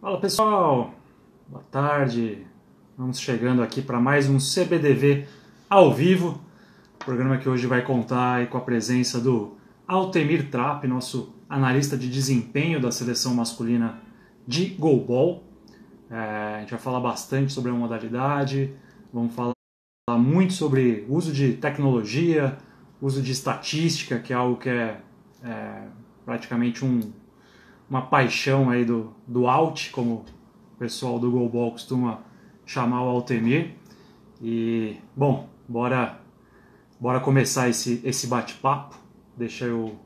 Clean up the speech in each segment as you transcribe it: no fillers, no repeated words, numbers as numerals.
Fala pessoal, boa tarde. Vamos chegando aqui para mais um CBDV ao vivo. Programa que hoje vai contar aí com a presença do Altemir Trapp, nosso analista de desempenho da seleção masculina de goalball. A gente vai falar bastante sobre a modalidade, vamos falar muito sobre uso de tecnologia, uso de estatística, que é algo que é praticamente uma paixão aí do Alt, como o pessoal do goalball costuma chamar o Altemir. E, bom, bora começar esse bate-papo. Deixa eu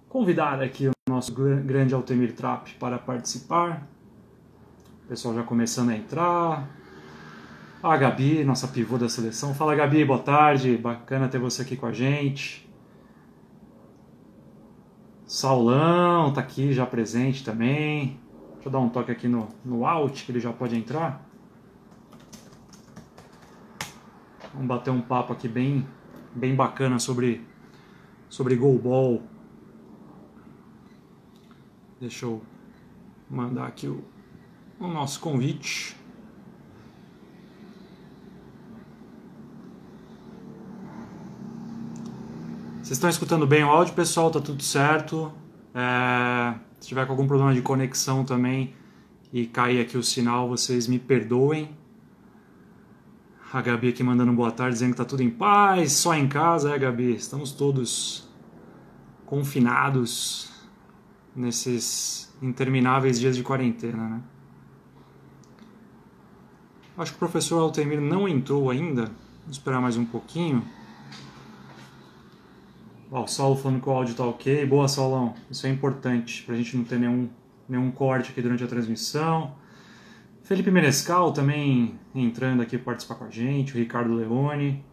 convidar aqui o nosso grande Altemir Trapp para participar. O pessoal já começando a entrar. A Gabi, nossa pivô da seleção. Fala, Gabi, boa tarde. Bacana ter você aqui com a gente. Saulão tá aqui já presente também. Deixa eu dar um toque aqui no Alt, que ele já pode entrar. Vamos bater um papo aqui bem bacana sobre goalball. Deixa eu mandar aqui o nosso convite. Vocês estão escutando bem o áudio, pessoal? Tá tudo certo? Se tiver com algum problema de conexão também e cair aqui o sinal, vocês me perdoem. A Gabi aqui mandando boa tarde, dizendo que tá tudo em paz, só em casa, Gabi? Estamos todos confinados nesses intermináveis dias de quarentena, né? Acho que o professor Altemir não entrou ainda. Vamos esperar mais um pouquinho. Ó, o Saulo falando que o áudio tá ok. Boa, Saulão. Isso é importante pra gente não ter nenhum corte aqui durante a transmissão. Felipe Menescal também entrando aqui para participar com a gente. O Ricardo Leone.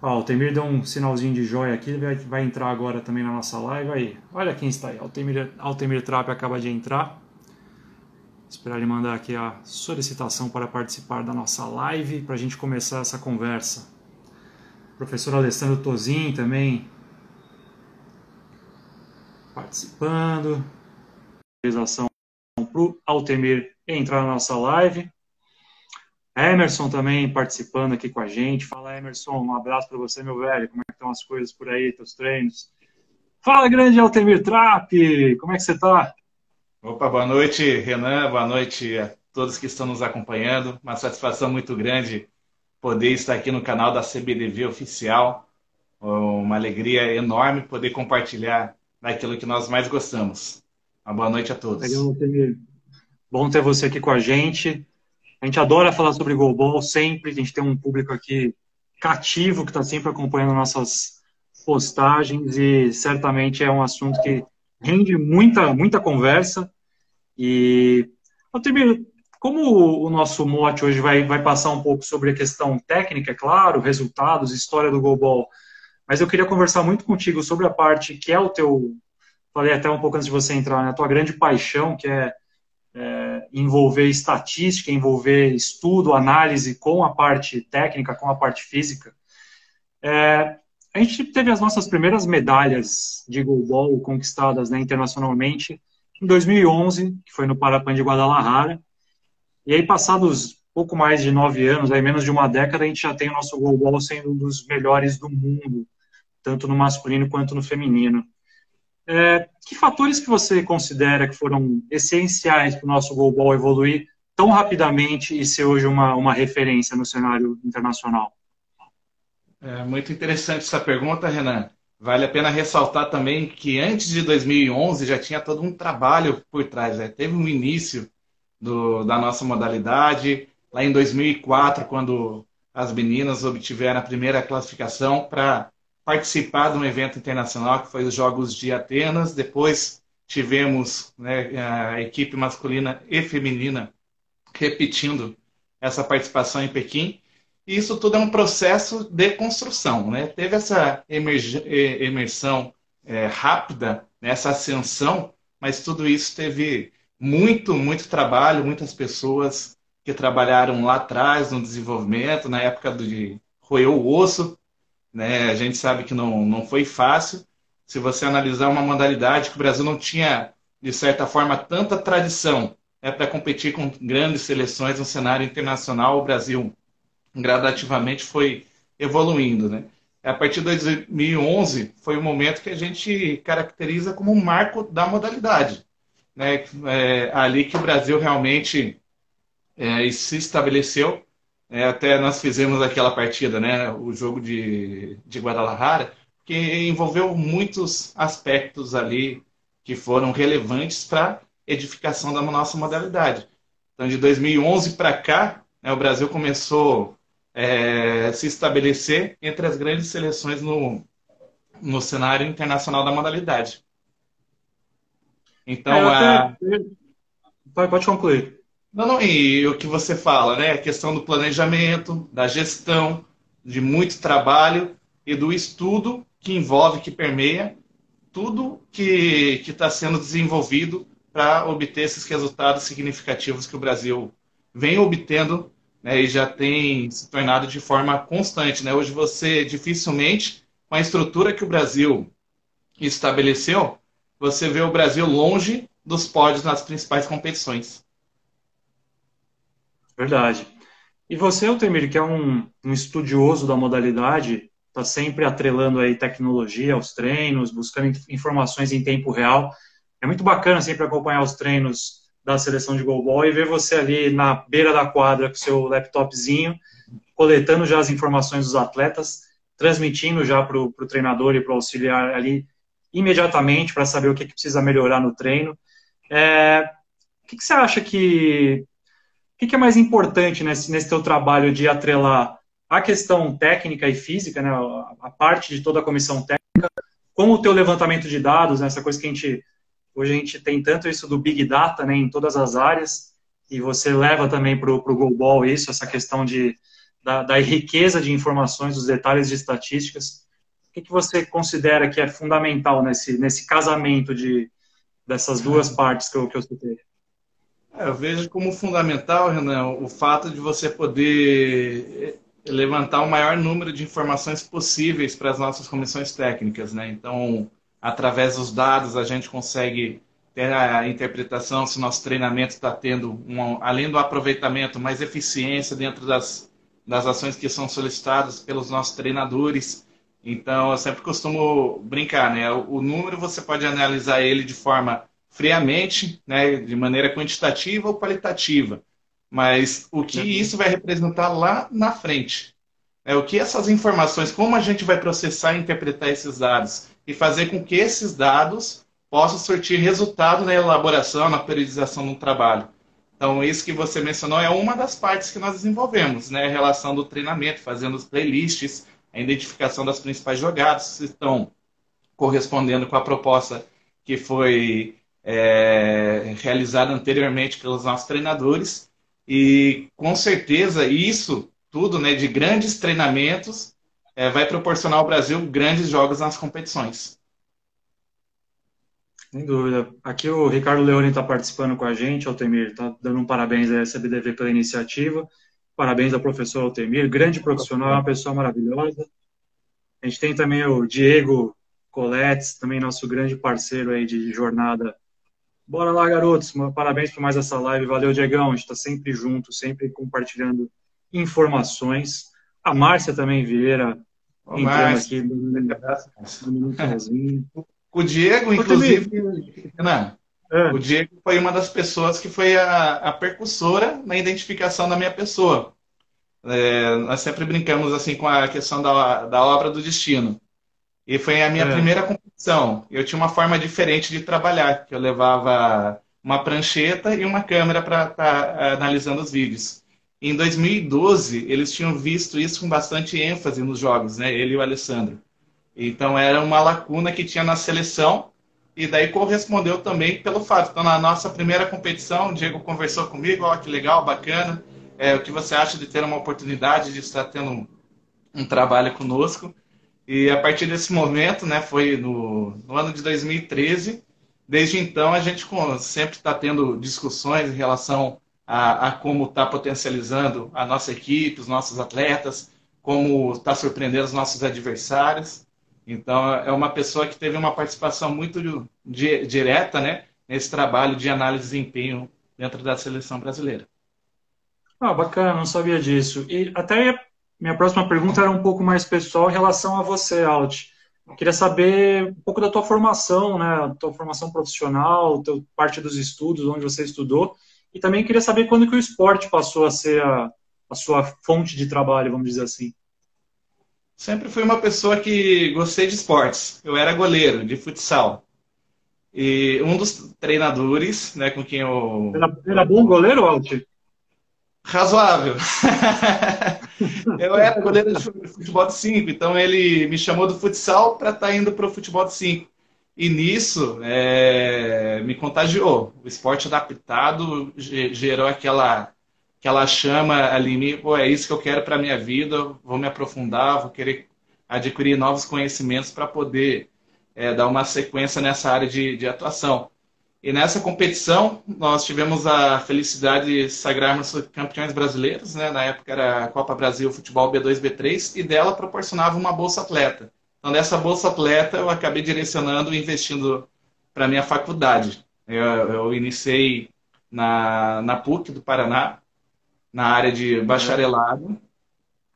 Ó, o Altemir deu um sinalzinho de joia aqui. Ele vai entrar agora também na nossa live. Aí, olha quem está aí. Altemir Trapp acaba de entrar. Esperar ele mandar aqui a solicitação para participar da nossa live para a gente começar essa conversa. O professor Alessandro Tozin também participando. Autorização para o Altemir entrar na nossa live. Emerson também participando aqui com a gente. Fala, Emerson, um abraço para você, meu velho. Como é que estão as coisas por aí, teus treinos? Fala, grande Altemir Trapp, como é que você está? Opa, boa noite, Renan. Boa noite a todos que estão nos acompanhando. Uma satisfação muito grande poder estar aqui no canal da CBDV Oficial. Uma alegria enorme poder compartilhar daquilo que nós mais gostamos. Uma boa noite a Legal, todos. Altemir. Bom ter você aqui com a gente. A gente adora falar sobre goalball sempre. A gente tem um público aqui cativo que está sempre acompanhando nossas postagens e certamente é um assunto que rende muita conversa. E, Altemir, como o nosso mote hoje vai passar um pouco sobre a questão técnica, é claro, resultados, história do goalball, mas eu queria conversar muito contigo sobre a parte que é o teu, falei até um pouco antes de você entrar, né, a tua grande paixão, que é envolver estatística, envolver estudo, análise com a parte técnica, com a parte física. A gente teve as nossas primeiras medalhas de goalball conquistadas, né, internacionalmente em 2011, que foi no Parapan de Guadalajara. E aí, passados pouco mais de 9 anos, aí menos de uma década, a gente já tem o nosso goalball sendo um dos melhores do mundo, tanto no masculino quanto no feminino. Que fatores que você considera que foram essenciais para o nosso goalball evoluir tão rapidamente e ser hoje uma referência no cenário internacional? É muito interessante essa pergunta, Renan. Vale a pena ressaltar também que antes de 2011 já tinha todo um trabalho por trás, né? Teve um início da nossa modalidade, lá em 2004, quando as meninas obtiveram a primeira classificação para participar de um evento internacional, que foi os Jogos de Atenas. Depois tivemos, né, a equipe masculina e feminina repetindo essa participação em Pequim. E isso tudo é um processo de construção, né? Teve essa imersão rápida, né, essa ascensão, mas tudo isso teve muito trabalho, muitas pessoas que trabalharam lá atrás no desenvolvimento, na época de roer o osso, né? A gente sabe que não foi fácil. Se você analisar uma modalidade que o Brasil não tinha, de certa forma, tanta tradição para competir com grandes seleções no cenário internacional. O Brasil gradativamente foi evoluindo, né? A partir de 2011 foi o momento que a gente caracteriza como um marco da modalidade, né? Ali que o Brasil realmente se estabeleceu. Até nós fizemos aquela partida, né? O jogo de Guadalajara, que envolveu muitos aspectos ali que foram relevantes para a edificação da nossa modalidade. Então, de 2011 para cá, né, o Brasil começou a se estabelecer entre as grandes seleções no cenário internacional da modalidade. Então, Pode concluir. não, e o que você fala, né? A questão do planejamento, da gestão, de muito trabalho e do estudo que envolve, que permeia tudo que está sendo desenvolvido para obter esses resultados significativos que o Brasil vem obtendo, né, e já tem se tornado de forma constante, né? Hoje você dificilmente, com a estrutura que o Brasil estabeleceu, você vê o Brasil longe dos pódios nas principais competições. Verdade. E você, Altemir, que é um estudioso da modalidade, está sempre atrelando aí tecnologia aos treinos, buscando informações em tempo real. É muito bacana sempre acompanhar os treinos da seleção de goalball e ver você ali na beira da quadra com seu laptopzinho, coletando já as informações dos atletas, transmitindo já para o treinador e para o auxiliar ali imediatamente para saber o que precisa melhorar no treino. O que você acha o que é mais importante nesse teu trabalho de atrelar a questão técnica e física, né, a parte de toda a comissão técnica, com o teu levantamento de dados, né, essa coisa que hoje a gente tem tanto isso do Big Data, né, em todas as áreas, e você leva também para o goalball isso, essa questão da riqueza de informações, dos detalhes de estatísticas. O que você considera que é fundamental nesse casamento dessas duas partes que eu citei? Eu vejo como fundamental, Renan, o fato de você poder levantar o maior número de informações possíveis para as nossas comissões técnicas, né? Então, através dos dados, a gente consegue ter a interpretação se o nosso treinamento está tendo, além do aproveitamento, mais eficiência dentro das ações que são solicitadas pelos nossos treinadores. Então, eu sempre costumo brincar, né? O número você pode analisar ele de forma friamente, né, de maneira quantitativa ou qualitativa, mas o que isso vai representar lá na frente, o que essas informações, como a gente vai processar e interpretar esses dados e fazer com que esses dados possam surtir resultado na elaboração, na periodização do trabalho. Então, isso que você mencionou é uma das partes que nós desenvolvemos, né, a relação do treinamento, fazendo os playlists, a identificação das principais jogadas, se estão correspondendo com a proposta que foi realizada anteriormente pelos nossos treinadores, e com certeza isso tudo, né, de grandes treinamentos vai proporcionar ao Brasil grandes jogos nas competições. Sem dúvida. Aqui o Ricardo Leone está participando com a gente, Altemir, está dando um parabéns à SBDV pela iniciativa, parabéns ao professor Altemir, grande profissional, uma pessoa maravilhosa. A gente tem também o Diego Coletes, também nosso grande parceiro aí de jornada. Bora lá, garotos. Parabéns por mais essa live. Valeu, Diegão. A gente está sempre junto, sempre compartilhando informações. A Márcia também Vieira entrando aqui no minutozinho. O Diego, inclusive, Renan, o Diego foi uma das pessoas que foi a percussora na identificação da minha pessoa. Nós sempre brincamos assim com a questão da obra do destino. E foi a minha primeira competição. Eu tinha uma forma diferente de trabalhar, que eu levava uma prancheta e uma câmera para estar analisando os vídeos. Em 2012, eles tinham visto isso com bastante ênfase nos jogos, né? Ele e o Alessandro. Então, era uma lacuna que tinha na seleção, e daí correspondeu também pelo fato. Então, na nossa primeira competição, o Diego conversou comigo, ó, que legal, bacana. O que você acha de ter uma oportunidade de estar tendo um trabalho conosco? E a partir desse momento, né, foi no ano de 2013, desde então a gente sempre está tendo discussões em relação a como está potencializando a nossa equipe, os nossos atletas, como está surpreendendo os nossos adversários. Então, é uma pessoa que teve uma participação muito direta, né, nesse trabalho de análise de desempenho dentro da seleção brasileira. Ah, bacana, não sabia disso. E até minha próxima pergunta era um pouco mais pessoal em relação a você, Alt. Queria saber um pouco da tua formação, né? A tua formação profissional, parte dos estudos, onde você estudou. E também queria saber quando que o esporte passou a ser a sua fonte de trabalho, vamos dizer assim. Sempre fui uma pessoa que gostei de esportes. Eu era goleiro de futsal. E um dos treinadores, né, com quem Era bom goleiro, Alt? razoável. Eu era goleiro de futebol de 5, então ele me chamou do futsal para estar indo para o futebol de 5. E nisso me contagiou. O esporte adaptado gerou aquela chama ali em mim. Pô, é isso que eu quero para a minha vida. Vou me aprofundar, vou querer adquirir novos conhecimentos para poder dar uma sequência nessa área de atuação. E nessa competição, nós tivemos a felicidade de sagrarmos campeões brasileiros, né? Na época era a Copa Brasil Futebol B2, B3, e dela proporcionava uma bolsa atleta. Então, dessa bolsa atleta, eu acabei direcionando e investindo para a minha faculdade. Eu iniciei na PUC do Paraná, na área de bacharelado,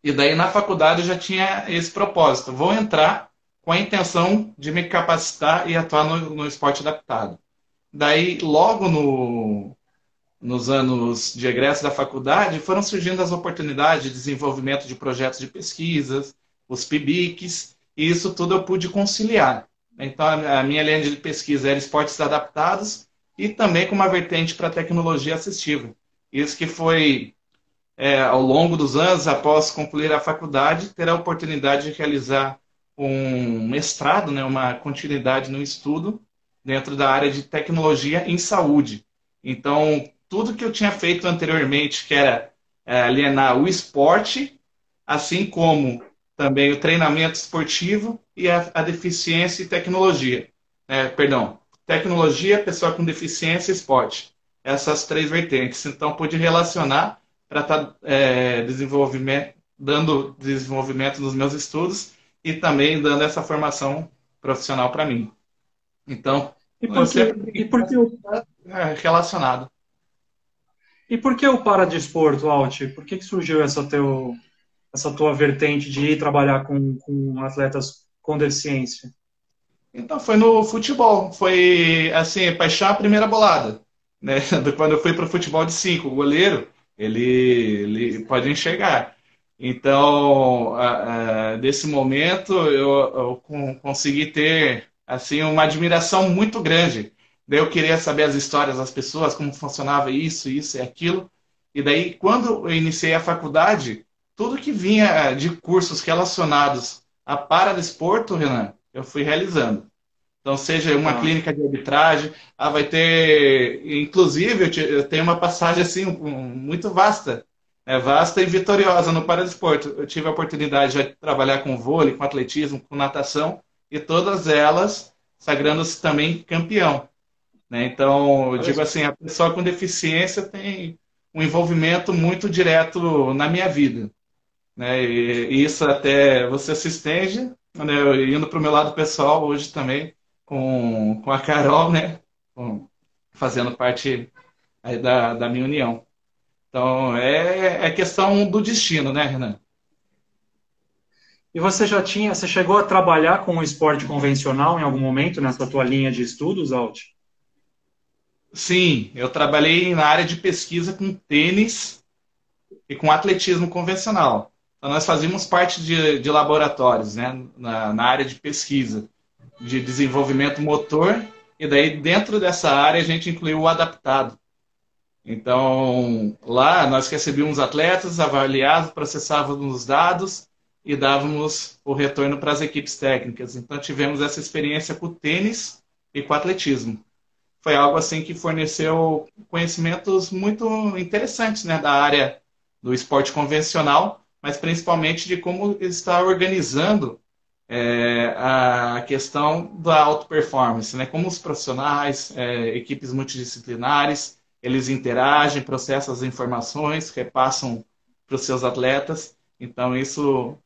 e daí na faculdade eu já tinha esse propósito. Vou entrar com a intenção de me capacitar e atuar no esporte adaptado. Daí, logo nos anos de egresso da faculdade, foram surgindo as oportunidades de desenvolvimento de projetos de pesquisas, os PIBICs, e isso tudo eu pude conciliar. Então, a minha linha de pesquisa era esportes adaptados e também com uma vertente para tecnologia assistiva. Isso que foi, ao longo dos anos, após concluir a faculdade, ter a oportunidade de realizar um mestrado, né, uma continuidade no estudo, dentro da área de tecnologia em saúde. Então, tudo que eu tinha feito anteriormente, que era alienar o esporte, assim como também o treinamento esportivo e a deficiência e tecnologia. Perdão, tecnologia, pessoa com deficiência e esporte. Essas três vertentes. Então, pude relacionar para estar dando desenvolvimento nos meus estudos e também dando essa formação profissional para mim. Então, E eu por que, e sempre por que, relacionado. e por que o paradesporto, Alt? Por que surgiu essa tua vertente de ir trabalhar com atletas com deficiência? Então, foi no futebol. Foi, assim, paixão à primeira bolada. Né? Quando eu fui para o futebol de 5, o goleiro, ele pode enxergar. Então, desse momento, eu consegui ter assim uma admiração muito grande. Daí eu queria saber as histórias das pessoas, como funcionava isso e aquilo. E daí, quando eu iniciei a faculdade, tudo que vinha de cursos relacionados a paradesporto, Renan, eu fui realizando. Então, seja uma Tá. clínica de arbitragem, vai ter. Inclusive, eu tenho uma passagem assim, muito vasta, vasta e vitoriosa no paradesporto. Eu tive a oportunidade de trabalhar com vôlei, com atletismo, com natação, e todas elas sagrando-se também campeão. Né? Então, eu Olha digo só. assim: a pessoa com deficiência tem um envolvimento muito direto na minha vida. Né? E isso até você se estende, né? Indo para o meu lado pessoal hoje também, com a Carol, né? Fazendo parte aí da minha união. Então, é questão do destino, né, Renan? E você chegou a trabalhar com o esporte convencional em algum momento nessa tua linha de estudos, Alt? Sim, eu trabalhei na área de pesquisa com tênis e com atletismo convencional. Então, nós fazíamos parte de laboratórios, né, na área de pesquisa, de desenvolvimento motor, e daí dentro dessa área a gente incluiu o adaptado. Então, lá nós recebíamos atletas, avaliávamos, processávamos os dados e dávamos o retorno para as equipes técnicas. Então, tivemos essa experiência com o tênis e com o atletismo. Foi algo assim que forneceu conhecimentos muito interessantes, né, da área do esporte convencional, mas principalmente de como está organizando a questão da alta performance, né? Como os profissionais, equipes multidisciplinares, eles interagem, processam as informações, repassam para os seus atletas. Então, isso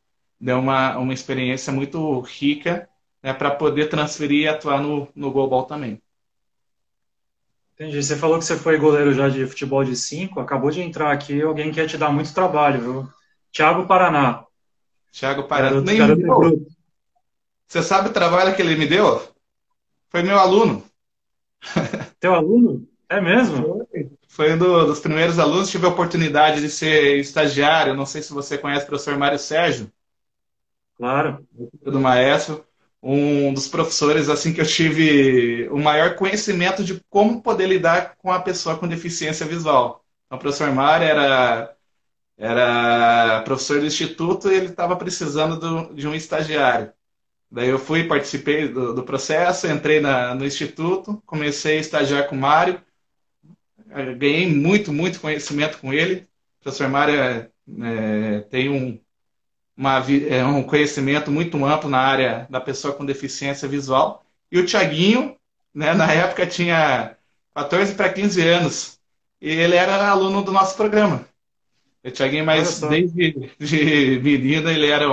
deu uma experiência muito rica, né, para poder transferir e atuar no global também. Entendi. Você falou que você foi goleiro já de futebol de 5. Acabou de entrar aqui alguém que ia te dar muito trabalho, viu? Thiago Paraná. Thiago Parana. Garoto, Nem me garoto é deu. bruto. Você sabe o trabalho que ele me deu? Foi meu aluno. Teu aluno? É mesmo? Foi um dos primeiros alunos. Tive a oportunidade de ser estagiário. Não sei se você conhece o professor Mário Sérgio, Claro. do Maestro. Um dos professores assim que eu tive o maior conhecimento de como poder lidar com a pessoa com deficiência visual. Então, o professor Mário era professor do instituto e ele estava precisando de um estagiário. Daí eu fui, participei do processo, entrei no instituto, comecei a estagiar com o Mário, ganhei muito conhecimento com ele. O professor Mário tem um conhecimento muito amplo na área da pessoa com deficiência visual. E o Tiaguinho, né, na época tinha 14 para 15 anos, e ele era aluno do nosso programa. O Thiaguinho, Olha mas só. desde de menino ele era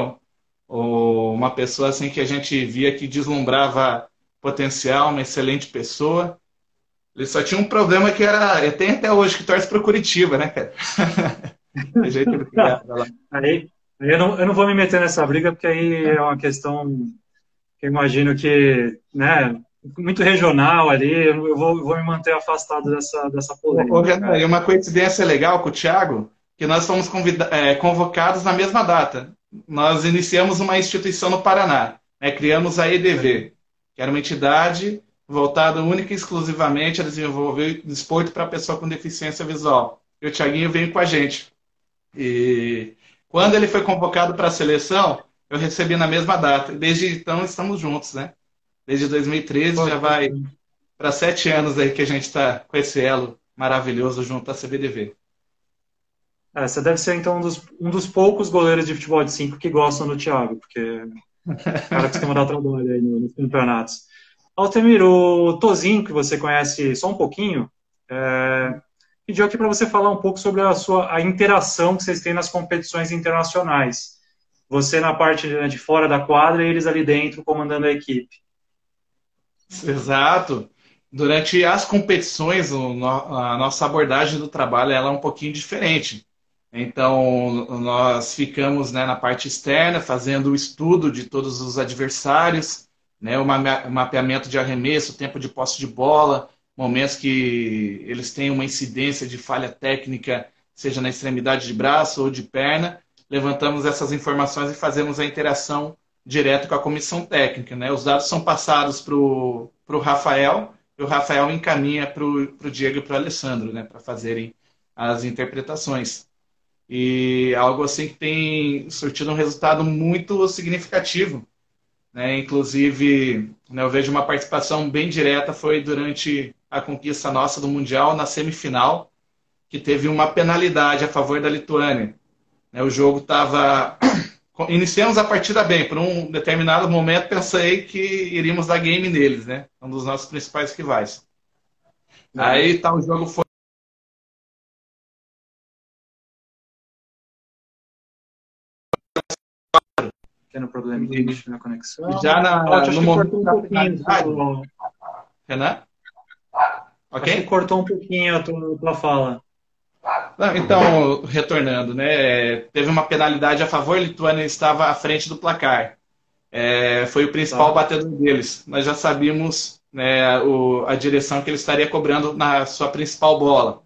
uma pessoa assim que a gente via que deslumbrava potencial, uma excelente pessoa. Ele só tinha um problema que era, tem até hoje, que torce para o Curitiba, né, cara? Do jeito ele criava lá. Aí eu não vou me meter nessa briga, porque aí é uma questão que eu imagino que, né, muito regional ali, eu vou me manter afastado dessa polêmica, Renan, e cara. uma coincidência legal com o Thiago, que nós fomos convocados na mesma data. Nós iniciamos uma instituição no Paraná, né? Criamos a EDV, que era uma entidade voltada única e exclusivamente a desenvolver desporto para pessoa com deficiência visual. E o Thiaguinho veio com a gente. E quando ele foi convocado para a seleção, eu recebi na mesma data. Desde então estamos juntos, né? Desde 2013 Pô, já que vai bacana. para 7 anos aí que a gente está com esse elo maravilhoso junto à CBDV. Você deve ser, então, um dos poucos goleiros de futebol de 5 que gostam do Thiago, porque o cara costuma dar trabalho aí nos campeonatos. Altemir, o Tozinho, que você conhece só um pouquinho, pediu aqui para você falar um pouco sobre a interação que vocês têm nas competições internacionais. Você na parte, né, de fora da quadra e eles ali dentro comandando a equipe. Exato. Durante as competições, a nossa abordagem do trabalho ela é um pouquinho diferente. Então, nós ficamos, né, na parte externa, fazendo o estudo de todos os adversários, né, o mapeamento de arremesso, tempo de posse de bola, momentos que eles têm uma incidência de falha técnica, seja na extremidade de braço ou de perna. Levantamos essas informações e fazemos a interação direto com a comissão técnica. Né? Os dados são passados para o Rafael, e o Rafael encaminha para o Diego e para o Alessandro, né, para fazerem as interpretações. E algo assim que tem surtido um resultado muito significativo. Né? Inclusive, né, eu vejo uma participação bem direta, foi durante a conquista nossa do Mundial, na semifinal, que teve uma penalidade a favor da Lituânia. Né? O jogo estava... Iniciamos a partida bem, por um determinado momento pensei que iríamos dar game neles, né? Um dos nossos principais rivais. Uhum. Aí tá, o jogo foi Tendo probleminha aqui na conexão. já Alt, acho no que momento cortou um da pouquinho. finalidade, Renan, Acho que ok? cortou um pouquinho a tua fala. Então, retornando, né? Teve uma penalidade a favor, a Lituânia estava à frente do placar. Foi o principal Tá? batedor deles. Nós já sabíamos, né, a direção que ele estaria cobrando na sua principal bola.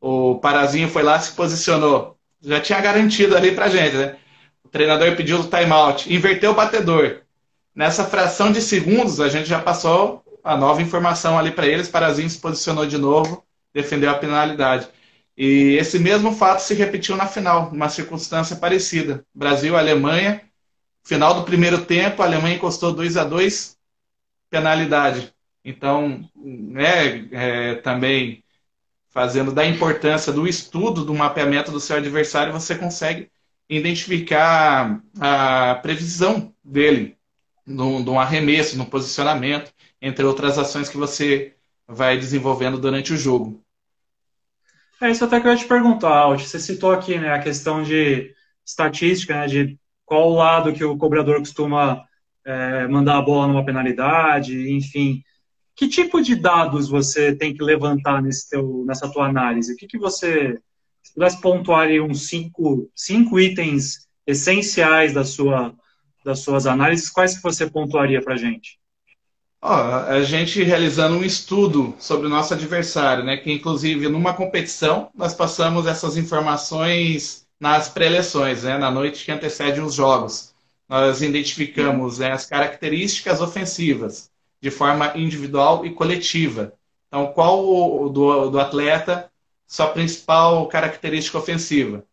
O Parazinho foi lá, se posicionou. Já tinha garantido ali pra gente, né? O treinador pediu o timeout, inverteu o batedor. Nessa fração de segundos, a gente já passou a nova informação ali para eles. Parazinho se posicionou de novo, defendeu a penalidade. E esse mesmo fato se repetiu na final, numa circunstância parecida. Brasil e Alemanha, final do primeiro tempo, a Alemanha encostou 2-2, penalidade. Então, né, também fazendo da importância do estudo, do mapeamento do seu adversário, você consegue identificar a previsão dele, no arremesso, no posicionamento, entre outras ações que você vai desenvolvendo durante o jogo. É isso até que eu ia te perguntar, Alt. Você citou aqui, né, a questão de estatística, né, de qual lado que o cobrador costuma mandar a bola numa penalidade, enfim. Que tipo de dados você tem que levantar nessa tua análise? O que você, se pudesse pontuar aí uns cinco itens essenciais das suas análises, quais que você pontuaria para a gente? Ó, a gente realizando um estudo sobre o nosso adversário, né? Que inclusive numa competição nós passamos essas informações nas pré-eleções, né? Na noite que antecede os jogos. Nós identificamos, né, as características ofensivas de forma individual e coletiva. Então, qual do atleta sua principal característica ofensiva?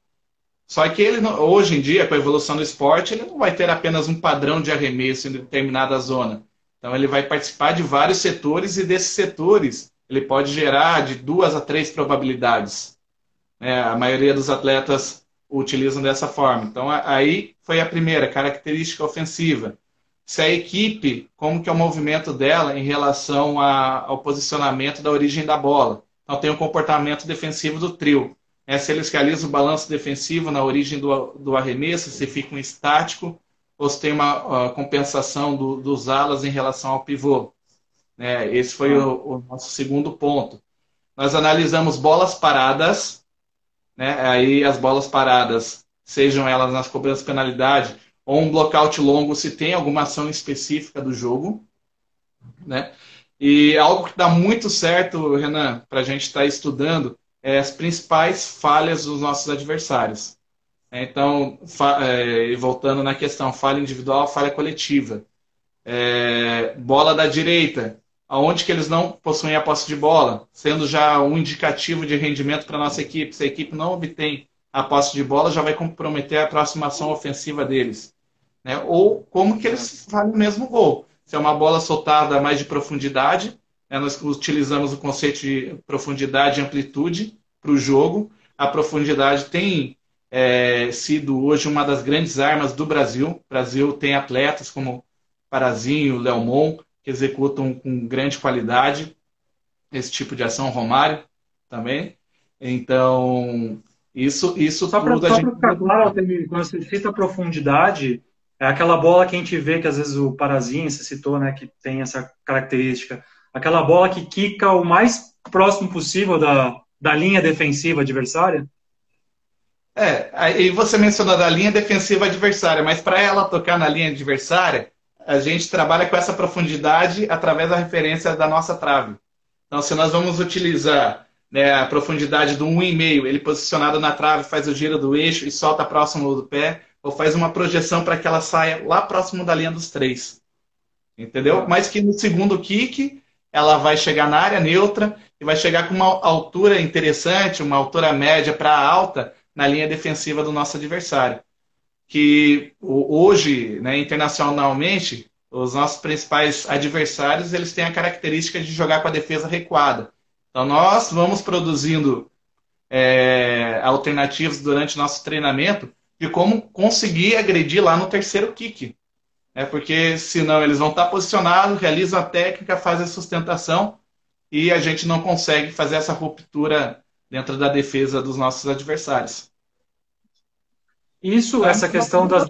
Só que ele, hoje em dia, com a evolução do esporte, ele não vai ter apenas um padrão de arremesso em determinada zona. Então, ele vai participar de vários setores e desses setores ele pode gerar de 2 a 3 probabilidades. Né? A maioria dos atletas o utilizam dessa forma. Então, aí foi a primeira característica ofensiva. Se a equipe, como que é o movimento dela em relação ao posicionamento da origem da bola. Então, tem o comportamento defensivo do trio. Se eles realizam o balanço defensivo na origem do arremesso, se ficam estático, ou se tem uma compensação dos alas em relação ao pivô. Esse foi o nosso segundo ponto. Nós analisamos bolas paradas, né? Aí as bolas paradas, sejam elas nas cobranças de penalidade ou um blockout longo, se tem alguma ação específica do jogo. Né? E algo que dá muito certo, Renan, para a gente estar estudando, é as principais falhas dos nossos adversários. Então, voltando na questão falha individual, falha coletiva. Bola da direita, aonde que eles não possuem a posse de bola, sendo já um indicativo de rendimento para a nossa equipe. Se a equipe não obtém a posse de bola, já vai comprometer a aproximação ofensiva deles. Né? Ou como que eles fazem o mesmo gol. Se é uma bola soltada mais de profundidade, né? Nós utilizamos o conceito de profundidade e amplitude para o jogo. A profundidade tem sido hoje uma das grandes armas do Brasil. O Brasil tem atletas como Parazinho, Leomon, que executam com grande qualidade esse tipo de ação, Romário também. Então, isso Só para tudo a gente... ficar claro, Altemir, quando você cita profundidade, é aquela bola que a gente vê que às vezes o Parazinho, você citou, né, que tem essa característica, aquela bola que quica o mais próximo possível da linha defensiva adversária? Aí você mencionou da linha defensiva adversária, mas para ela tocar na linha adversária, a gente trabalha com essa profundidade através da referência da nossa trave. Então, se nós vamos utilizar, né, a profundidade do 1,5, ele posicionado na trave, faz o giro do eixo e solta próximo do pé, ou faz uma projeção para que ela saia lá próximo da linha dos 3. Entendeu? Mas que no segundo kick, ela vai chegar na área neutra e vai chegar com uma altura interessante, uma altura média para alta, na linha defensiva do nosso adversário. Que hoje, né, internacionalmente, os nossos principais adversários, eles têm a característica de jogar com a defesa recuada. Então, nós vamos produzindo alternativas durante o nosso treinamento de como conseguir agredir lá no terceiro kick. Porque senão eles vão estar posicionados, realizam a técnica, fazem a sustentação e a gente não consegue fazer essa ruptura dentro da defesa dos nossos adversários. Essa questão das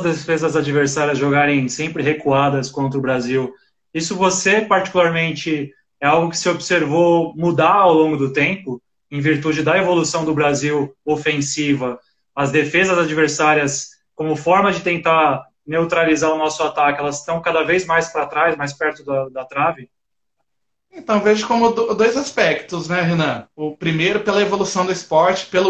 defesas adversárias jogarem sempre recuadas contra o Brasil, isso você particularmente é algo que se observou mudar ao longo do tempo, em virtude da evolução do Brasil ofensiva, as defesas adversárias, como forma de tentar neutralizar o nosso ataque, elas estão cada vez mais para trás, mais perto da trave? Então, vejo como dois aspectos, né, Renan? O primeiro, pela evolução do esporte, pela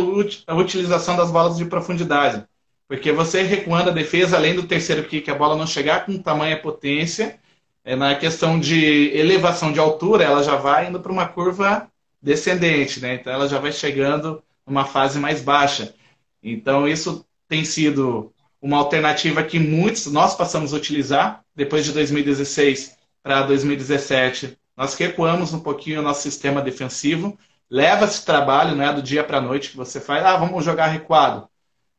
utilização das bolas de profundidade. Porque você recuando a defesa, além do terceiro kick, a bola não chegar com tamanha potência, na questão de elevação de altura, ela já vai indo para uma curva descendente, né? Então, ela já vai chegando numa fase mais baixa. Então, isso tem sido uma alternativa que nós passamos a utilizar depois de 2016 para 2017. Nós recuamos um pouquinho o nosso sistema defensivo, leva esse trabalho, não é do dia para a noite que você faz, vamos jogar recuado.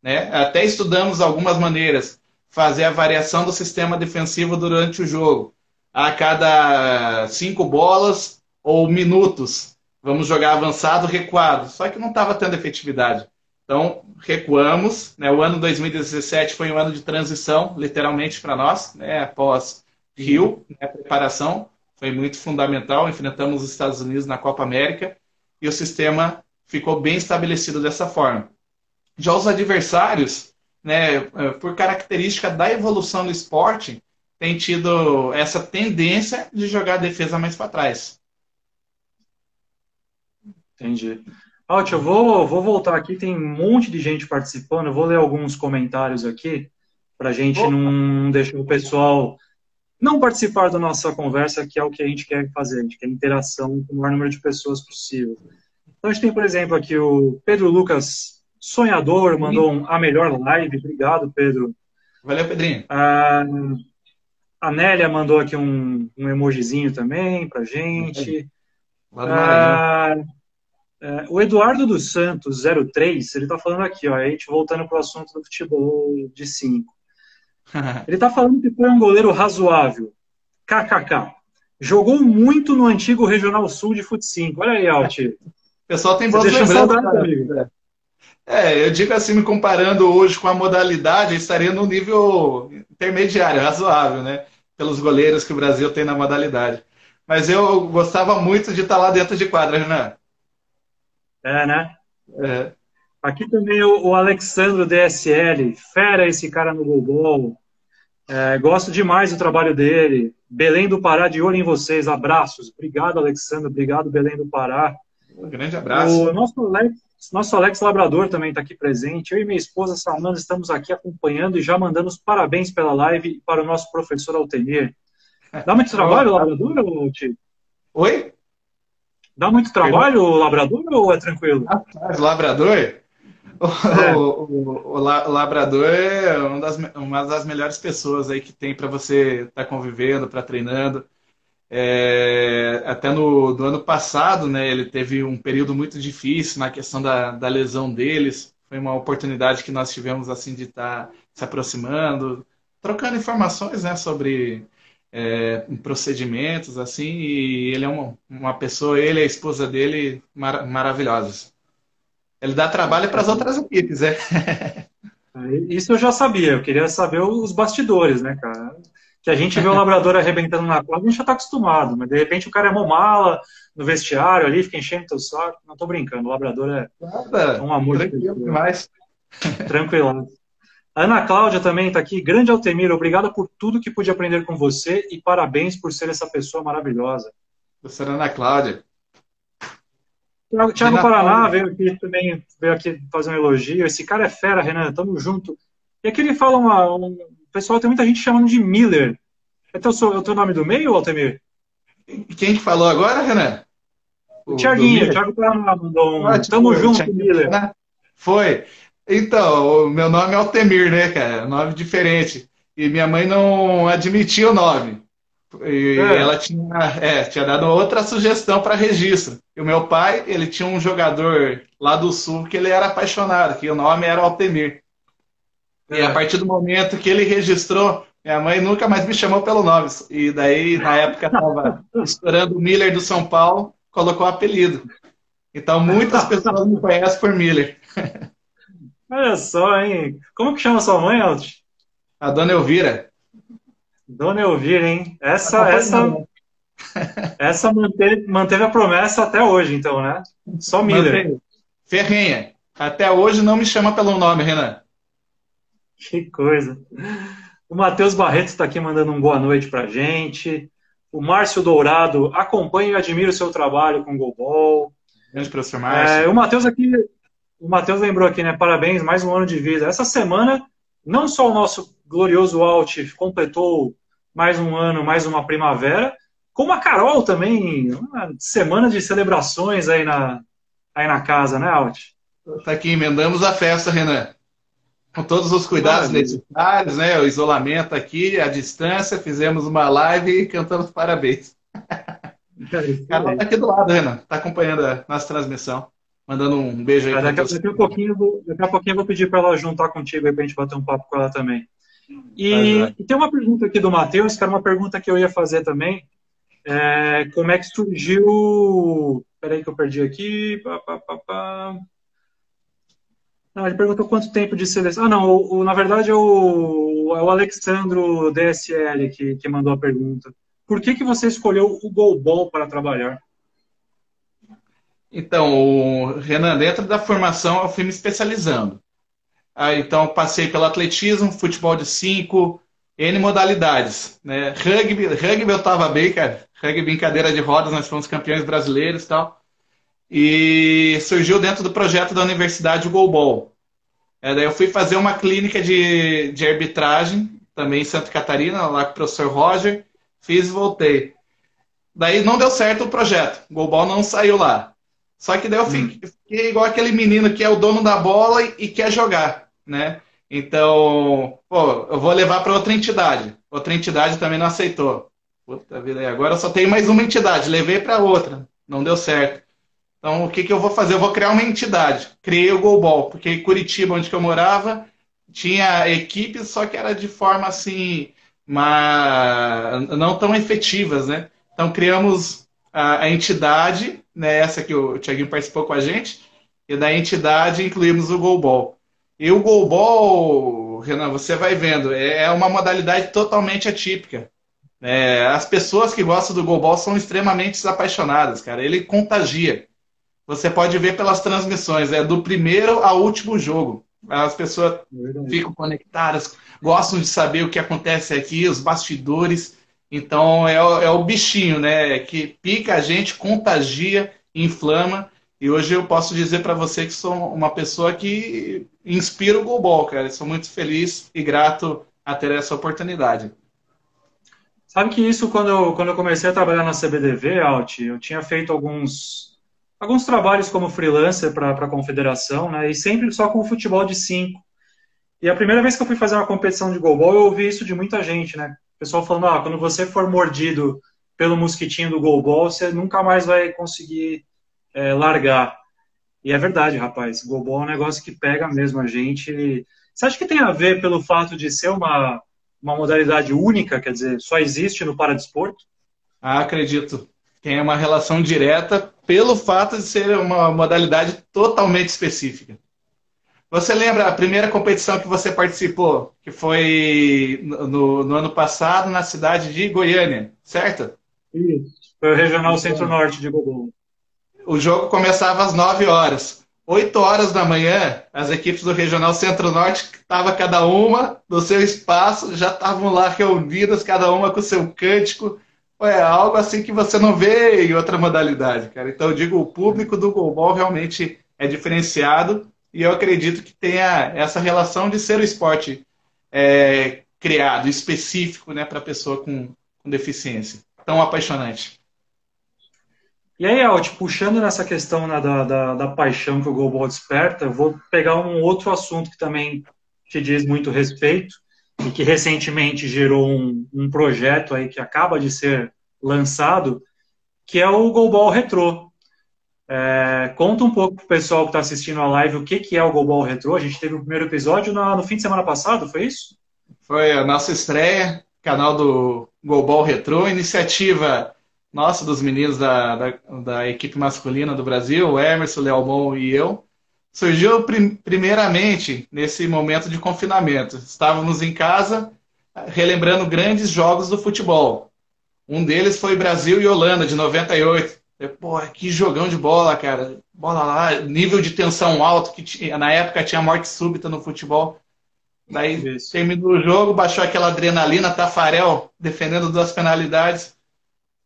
Né? Até estudamos algumas maneiras, fazer a variação do sistema defensivo durante o jogo. A cada 5 bolas ou minutos, vamos jogar avançado, recuado. Só que não estava tendo efetividade. Então, recuamos. Né? O ano 2017 foi um ano de transição, literalmente, para nós, né? Após Rio, né, a preparação foi muito fundamental. Enfrentamos os Estados Unidos na Copa América e o sistema ficou bem estabelecido dessa forma. Já os adversários, né, por característica da evolução do esporte, tem tido essa tendência de jogar a defesa mais para trás. Entendi. Alt, eu vou voltar aqui, tem um monte de gente participando, eu vou ler alguns comentários aqui, para a gente Opa. não deixar o pessoal não participar da nossa conversa, que é o que a gente quer fazer, a gente quer interação com o maior número de pessoas possível. Então a gente tem, por exemplo, aqui o Pedro Lucas Sonhador, mandou a melhor live, obrigado, Pedro. Valeu, Pedrinho. A Nélia mandou aqui um emojizinho também pra gente. Lá do Maranhão. O Eduardo dos Santos, 03, ele está falando aqui, ó, a gente voltando para o assunto do futebol de 5. Ele está falando que foi um goleiro razoável. KKK. Jogou muito no antigo Regional Sul de Fut 5. Olha aí, Alt. O pessoal tem Você boas deixou lembranças. saudade, amigo. Eu digo assim, me comparando hoje com a modalidade, eu estaria no nível intermediário, razoável, né? Pelos goleiros que o Brasil tem na modalidade. Mas eu gostava muito de estar lá dentro de quadra, Renan. Né? É. Aqui também o Alexandro DSL. Fera esse cara no Golbol. Gosto demais do trabalho dele. Belém do Pará, de olho em vocês. Abraços. Obrigado, Alexandre. Obrigado, Belém do Pará. Um grande abraço. O nosso Alex Labrador também está aqui presente. Eu e minha esposa Samanta estamos aqui acompanhando e já mandando os parabéns pela live para o nosso professor Altemir. Dá muito trabalho o Labrador, ou Ti? Oi? Dá muito trabalho o Labrador ou é tranquilo? Rapaz, Labrador? O Labrador é uma das melhores pessoas aí que tem para você estar convivendo, para treinando. Até do ano passado, né, ele teve um período muito difícil na questão da lesão deles. Foi uma oportunidade que nós tivemos assim de estar se aproximando, trocando informações, né, sobre procedimentos, assim, e ele é uma pessoa, ele e a esposa dele, maravilhosos. Ele dá trabalho para as outras equipes, né? Isso eu já sabia, eu queria saber os bastidores, né, cara? Que a gente vê o Labrador arrebentando na quadra, a gente já tá acostumado, mas de repente o cara é mó mala no vestiário ali, fica enchendo teu saco. Não tô brincando, o Labrador é um amor. Tranquilo demais. Tranquilo. A Ana Cláudia também está aqui. Grande Altemir, obrigado por tudo que pude aprender com você e parabéns por ser essa pessoa maravilhosa. Professora Ana Cláudia. Tiago Paraná veio aqui fazer um elogio. Esse cara é fera, Renan, tamo junto. E aqui ele fala o pessoal, tem muita gente chamando de Miller. É o teu nome do meio, Altemir? Quem que falou agora, Renan? O Tiaguinho, Tiago Paraná mandou tamo junto, Miller. Foi. Então, o meu nome é Altemir, né, cara? Nome diferente. E minha mãe não admitia o nome. E ela tinha dado outra sugestão para registro. E o meu pai, ele tinha um jogador lá do Sul que ele era apaixonado, que o nome era Altemir. E a partir do momento que ele registrou, minha mãe nunca mais me chamou pelo nome. E daí, na época, estava estourando o Miller do São Paulo, colocou o apelido. Então, muitas pessoas me conhecem por Miller. Olha só, hein? Como que chama sua mãe, Alt? A dona Elvira. Dona Elvira, hein? Essa manteve a promessa até hoje, então, né? Só Miller. Ferrenha. Até hoje não me chama pelo nome, Renan. Que coisa. O Matheus Barreto está aqui mandando um boa noite pra gente. O Márcio Dourado, acompanho e admiro o seu trabalho com o Golbol. Grande professor Márcio. O Matheus lembrou aqui, né? Parabéns, mais um ano de vida. Essa semana, não só o nosso glorioso Alt completou mais um ano, mais uma primavera, como a Carol também, uma semana de celebrações aí na casa, né, Alt? Tá aqui, emendamos a festa, Renan. Com todos os cuidados necessários, né? O isolamento aqui, a distância, fizemos uma live e cantamos parabéns. Carol tá aqui do lado, Renan. Tá acompanhando a nossa transmissão. Mandando um beijo aí. Daqui a pouquinho eu vou pedir para ela juntar contigo aí pra gente bater um papo com ela também. E tem uma pergunta aqui do Matheus, que era uma pergunta que eu ia fazer também. Como é que surgiu... Peraí que eu perdi aqui. Não, ele perguntou quanto tempo de seleção. Na verdade, o o Alexandro DSL que mandou a pergunta. Por que você escolheu o goalball para trabalhar? Então, Renan, dentro da formação eu fui me especializando. Então, passei pelo atletismo, futebol de 5, N modalidades. Né? Rugby eu estava bem, cara. Rugby em cadeira de rodas, nós fomos campeões brasileiros e tal. E surgiu dentro do projeto da universidade o goalball. Daí eu fui fazer uma clínica de arbitragem, também em Santa Catarina, lá com o professor Roger. Fiz e voltei. Daí não deu certo o projeto. O goalball não saiu lá. Só que daí eu fiquei igual aquele menino que é o dono da bola e quer jogar, né? Então, pô, eu vou levar para outra entidade. Outra entidade também não aceitou. Puta vida, agora eu só tenho mais uma entidade. Levei para outra. Não deu certo. Então, o que eu vou fazer? Eu vou criar uma entidade. Criei o goalball, porque em Curitiba, onde que eu morava, tinha equipes, só que era de forma assim, não tão efetivas, né? Então, criamos a entidade, né, essa que o Thiaguinho participou com a gente, e da entidade incluímos o goalball. E o goalball, Renan, você vai vendo, é uma modalidade totalmente atípica. As pessoas que gostam do goalball são extremamente apaixonadas, cara. Ele contagia. Você pode ver pelas transmissões, do primeiro ao último jogo. As pessoas ficam conectadas, gostam de saber o que acontece aqui, os bastidores. Então é o bichinho, né? Que pica a gente, contagia, inflama. E hoje eu posso dizer para você que sou uma pessoa que inspira o goalball, cara. Eu sou muito feliz e grato a ter essa oportunidade. Sabe que isso, quando eu comecei a trabalhar na CBDV, Alt, eu tinha feito alguns trabalhos como freelancer para a confederação, né? E sempre só com futebol de 5. E a primeira vez que eu fui fazer uma competição de goalball, eu ouvi isso de muita gente, né? O pessoal falando, quando você for mordido pelo mosquitinho do goalball, você nunca mais vai conseguir largar. E é verdade, rapaz. Goalball é um negócio que pega mesmo a gente. Você acha que tem a ver pelo fato de ser uma modalidade única, quer dizer, só existe no paradesporto? Acredito. Tem uma relação direta pelo fato de ser uma modalidade totalmente específica. Você lembra a primeira competição que você participou, que foi no ano passado na cidade de Goiânia, certo? Isso. Foi o Regional Centro-Norte de goalball. O jogo começava às 9 horas. 8 horas da manhã, as equipes do Regional Centro-Norte, estavam cada uma no seu espaço, já estavam lá reunidas, cada uma com o seu cântico. É algo assim que você não vê em outra modalidade, cara. Então, eu digo, o público do goalball realmente é diferenciado e eu acredito que tenha essa relação de ser o esporte criado, específico, né, para pessoa com deficiência. Tão apaixonante. E aí, Alt, puxando nessa questão, né, da paixão que o goalball desperta, eu vou pegar um outro assunto que também te diz muito respeito e que recentemente gerou um projeto aí que acaba de ser lançado, que é o goalball retrô. Conta um pouco pro pessoal que está assistindo a live o que é o goalball retrô. A gente teve o primeiro episódio no fim de semana passado, foi isso? Foi a nossa estreia, canal do Goalball Retrô, iniciativa nossa, dos meninos da equipe masculina do Brasil, o Emerson, o Leomon e eu. Surgiu primeiramente nesse momento de confinamento. Estávamos em casa relembrando grandes jogos do futebol. Um deles foi Brasil e Holanda, de 98. Pô, que jogão de bola, cara. Bola lá, nível de tensão alto, que na época tinha morte súbita no futebol. Daí terminou o jogo, baixou aquela adrenalina, Tafarel defendendo 2 penalidades.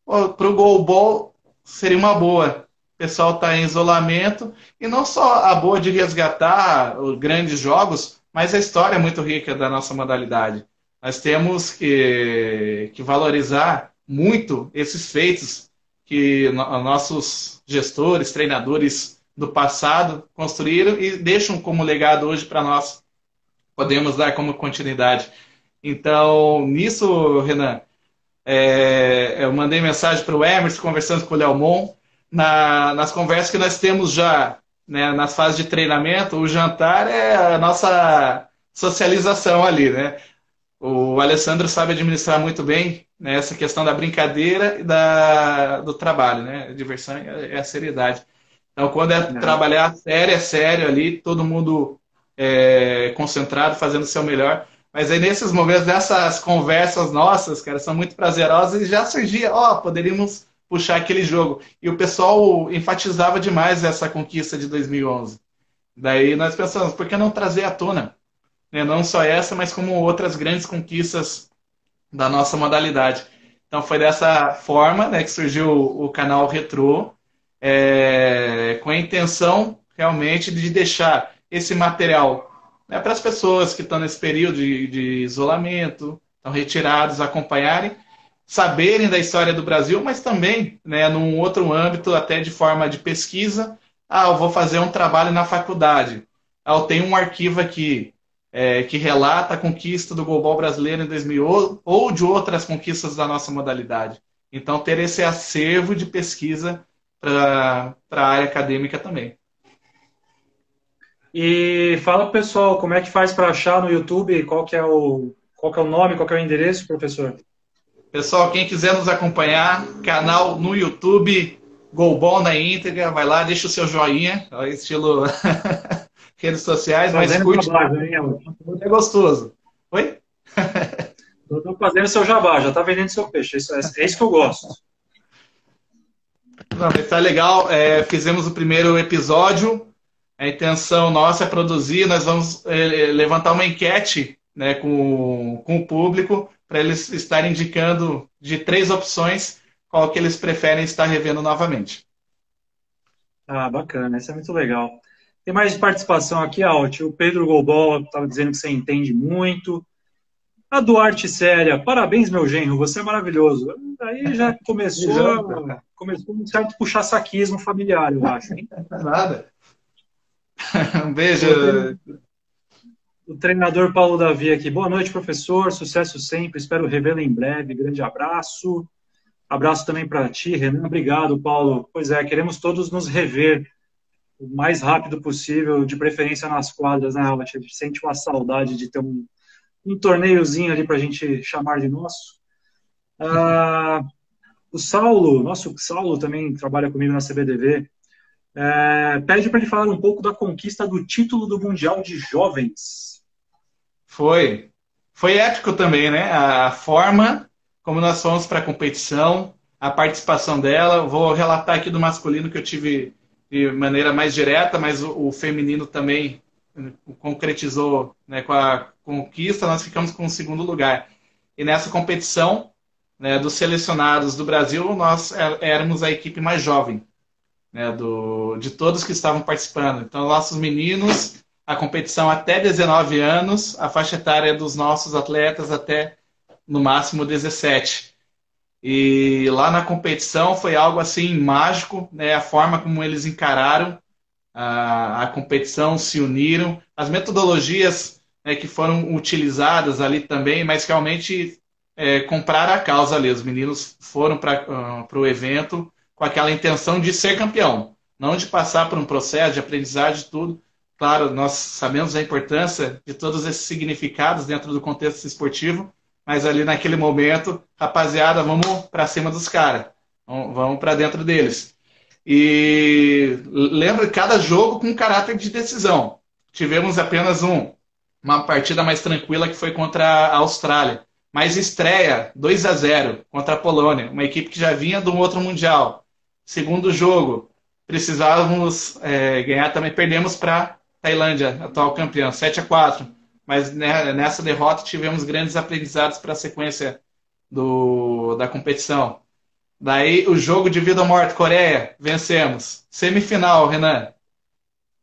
Para o goalball seria uma boa. O pessoal está em isolamento e não só a boa de resgatar os grandes jogos, mas a história é muito rica da nossa modalidade. Nós temos que valorizar muito esses feitos que nossos gestores, treinadores do passado construíram e deixam como legado hoje para nós. Podemos dar como continuidade. Então, nisso, Renan, eu mandei mensagem para o Emerson, conversando com o Leomon. Nas conversas que nós temos já, né, nas fases de treinamento, o jantar é a nossa socialização ali, né? O Alessandro sabe administrar muito bem, né, essa questão da brincadeira e do trabalho, né? A diversão é a seriedade. Então, quando trabalhar sério, é sério ali, todo mundo concentrado, fazendo o seu melhor. Mas aí nesses momentos, dessas conversas nossas, cara, são muito prazerosas e já surgia, ó, poderíamos puxar aquele jogo. E o pessoal enfatizava demais essa conquista de 2011. Daí nós pensamos, por que não trazer à tona? Né? Não só essa, mas como outras grandes conquistas da nossa modalidade. Então foi dessa forma, né, que surgiu o canal Retrô, com a intenção realmente de deixar esse material, né, para as pessoas que estão nesse período de isolamento, estão retirados, acompanharem, saberem da história do Brasil, mas também, né, num outro âmbito, até de forma de pesquisa. Ah, eu vou fazer um trabalho na faculdade. Ah, eu tenho um arquivo aqui que relata a conquista do goalball brasileiro em 2011 ou de outras conquistas da nossa modalidade. Então, ter esse acervo de pesquisa para a área acadêmica também. E fala pro pessoal, como é que faz para achar no YouTube? Qual que é o nome, qual que é o endereço, professor? Pessoal, quem quiser nos acompanhar, canal no YouTube, Goalball na íntegra, vai lá, deixa o seu joinha, estilo redes sociais, mas Fazendo curte, jabá, hein, Elton? é gostoso. Oi? Estou fazendo seu jabá, já está vendendo seu peixe. É isso que eu gosto. Não, mas tá legal. Fizemos o primeiro episódio. A intenção nossa é produzir. Nós vamos levantar uma enquete, né, com o público para eles estarem indicando de 3 opções qual que eles preferem estar revendo novamente. Ah, bacana, isso é muito legal. Tem mais participação aqui, Alt. O Pedro Golbol estava dizendo que você entende muito. A Duarte Séria, parabéns, meu genro, você é maravilhoso. Aí já começou um certo puxa-saquismo familiar, eu acho, hein? Nada. Um beijo. O treinador Paulo Davi aqui. Boa noite, professor. Sucesso sempre. Espero revê-lo em breve. Grande abraço. Abraço também para ti, Renan. Obrigado, Paulo. Pois é, queremos todos nos rever o mais rápido possível, de preferência nas quadras, né, Albert? A gente sente uma saudade de ter um torneiozinho ali para a gente chamar de nosso. O Saulo, nosso Saulo também trabalha comigo na CBDV, pede para ele falar um pouco da conquista do título do Mundial de Jovens. Foi épico também, né? A forma como nós fomos para a competição, a participação dela. Vou relatar aqui do masculino que eu tive de maneira mais direta, mas o feminino também concretizou, né, com a conquista. Nós ficamos com o segundo lugar. E nessa competição, né, dos selecionados do Brasil, nós éramos a equipe mais jovem, né, de todos que estavam participando. Então, nossos meninos, a competição até 19 anos, a faixa etária dos nossos atletas até, no máximo, 17. E lá na competição foi algo assim mágico, né, a forma como eles encararam a competição, se uniram, as metodologias, né, que foram utilizadas ali também, mas realmente compraram a causa ali. Os meninos foram para o evento com aquela intenção de ser campeão, não de passar por um processo de aprendizagem de tudo. Claro, nós sabemos a importância de todos esses significados dentro do contexto esportivo, mas ali naquele momento, rapaziada, vamos para cima dos caras, vamos para dentro deles. E lembra cada jogo com caráter de decisão. Tivemos apenas uma partida mais tranquila que foi contra a Austrália, mas estreia 2-0 contra a Polônia, uma equipe que já vinha de um outro Mundial. Segundo jogo, precisávamos ganhar também, perdemos para Tailândia, atual campeão, 7-4. Mas nessa derrota tivemos grandes aprendizados para a sequência da competição. Daí o jogo de vida ou morte, Coreia, vencemos. Semifinal, Renan.